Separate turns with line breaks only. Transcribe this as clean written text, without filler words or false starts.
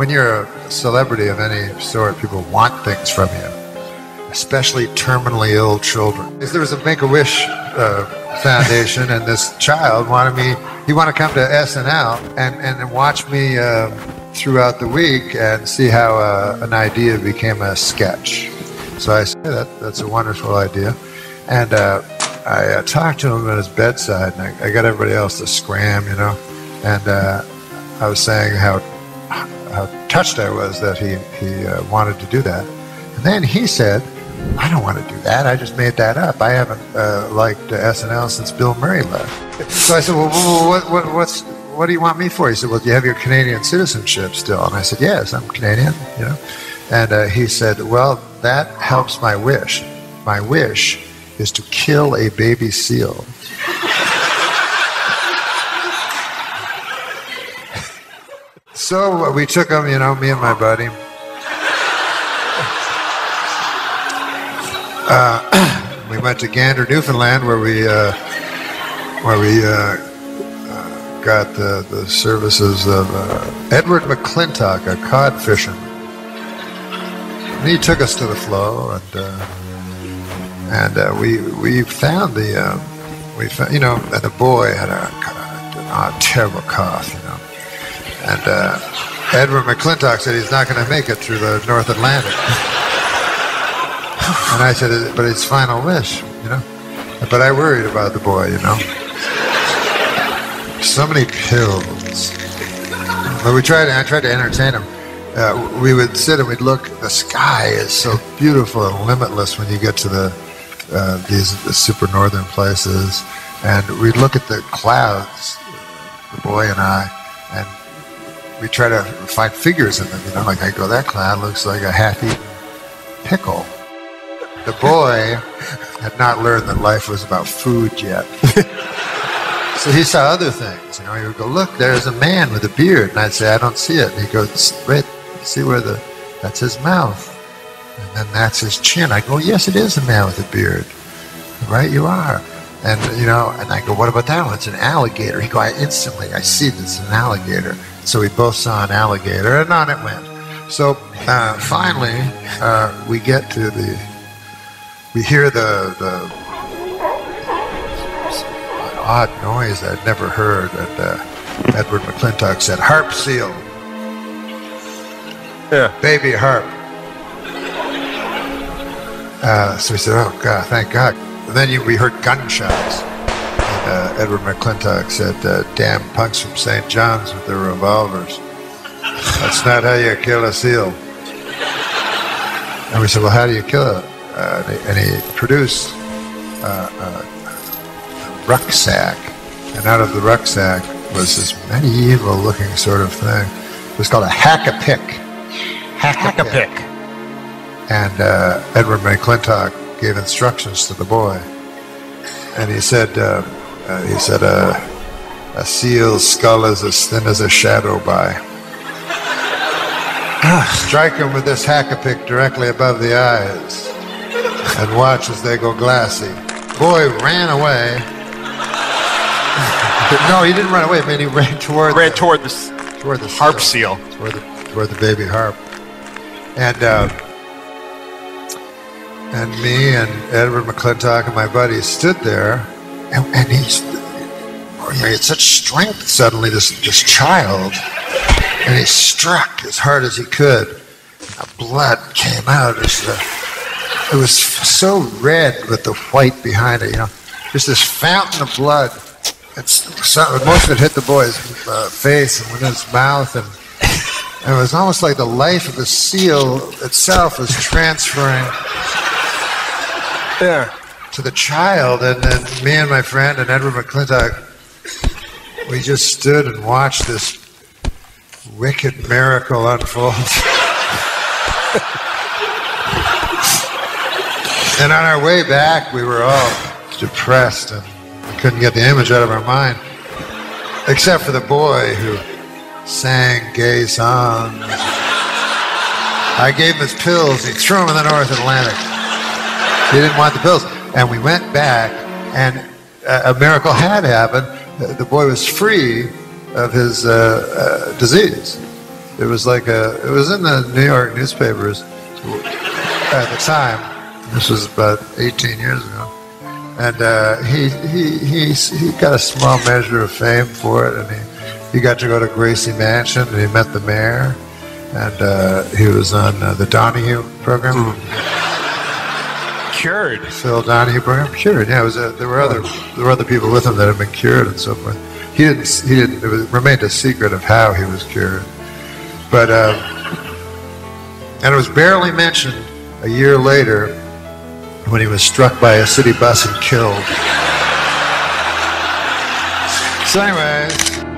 When you're a celebrity of any sort, people want things from you, especially terminally ill children. There was a Make-A-Wish Foundation, and this child wanted to come to SNL and watch me throughout the week and see how an idea became a sketch. So I said, that's a wonderful idea. And I talked to him at his bedside, and I got everybody else to scram, and I was saying how touched I was that he wanted to do that. And then he said, I don't want to do that. I just made that up. I haven't liked SNL since Bill Murray left. So I said, well, what do you want me for? He said, well, do you have your Canadian citizenship still? And I said, yes, I'm Canadian, And he said, well, that helps my wish. My wish is to kill a baby seal. So we took him, me and my buddy. We went to Gander, Newfoundland, where we got the services of Edward McClintock, a cod fisherman. And he took us to the flow, and we found and the boy had a terrible cough, And Edward McClintock said he's not going to make it through the North Atlantic. And I said, but it's final wish, But I worried about the boy, So many pills. But I tried to entertain him. We would sit and we'd look. The sky is so beautiful and limitless when you get to the super northern places. And we'd look at the clouds, the boy and I, and we try to find figures in them, like I go, that cloud looks like a half-eaten pickle. The boy had not learned that life was about food yet. So he saw other things, He would go, look, there's a man with a beard. And I'd say, I don't see it. And he'd go, wait, see where that's his mouth. And then that's his chin. I go, yes, it is a man with a beard. Right, you are. And, and I go, what about that one? It's an alligator. He go, I see it's an alligator. So we both saw an alligator, and on it went. So finally, we get to we hear the odd noise I'd never heard, and Edward McClintock said, harp seal. Yeah. Baby harp. So we said, oh, God, thank God. And then we heard gunshots. And Edward McClintock said, damn punks from St. John's with their revolvers. That's not how you kill a seal. And we said, well, how do you kill it? And he produced a rucksack. And out of the rucksack was this medieval-looking sort of thing. It was called a hack-a-pick. Hack-a-pick. And Edward McClintock gave instructions to the boy. And he said, a seal's skull is as thin as a shadow by. Strike him with this hack-a-pick directly above the eyes and watch as they go glassy. Boy ran away. No, he didn't run away. I mean, he ran toward the
harp seal.
Toward the baby harp. And me and Edward McClintock and my buddy stood there, and he had such strength suddenly, this child, and he struck as hard as he could. The blood came out. It was so red with the white behind it, just this fountain of blood. Most of it hit the boy's face and within his mouth, and it was almost like the life of the seal itself was transferring to the child. And then me and my friend and Edward McClintock, we just stood and watched this wicked miracle unfold. And on our way back, we were all depressed and we couldn't get the image out of our mind, except for the boy who sang gay songs. I gave him his pills. He threw them in the North Atlantic. He didn't want the pills. And we went back, and a miracle had happened. The boy was free of his disease. It was like it was in the New York newspapers at the time. This was about 18 years ago, and he got a small measure of fame for it, and he got to go to Gracie Mansion, and he met the mayor, and he was on the Donahue program.
Cured.
Phil Donahue program. Cured. Yeah, there were other people with him that had been cured and so forth. He didn't. It remained a secret of how he was cured, but and it was barely mentioned a year later when he was struck by a city bus and killed. So anyways.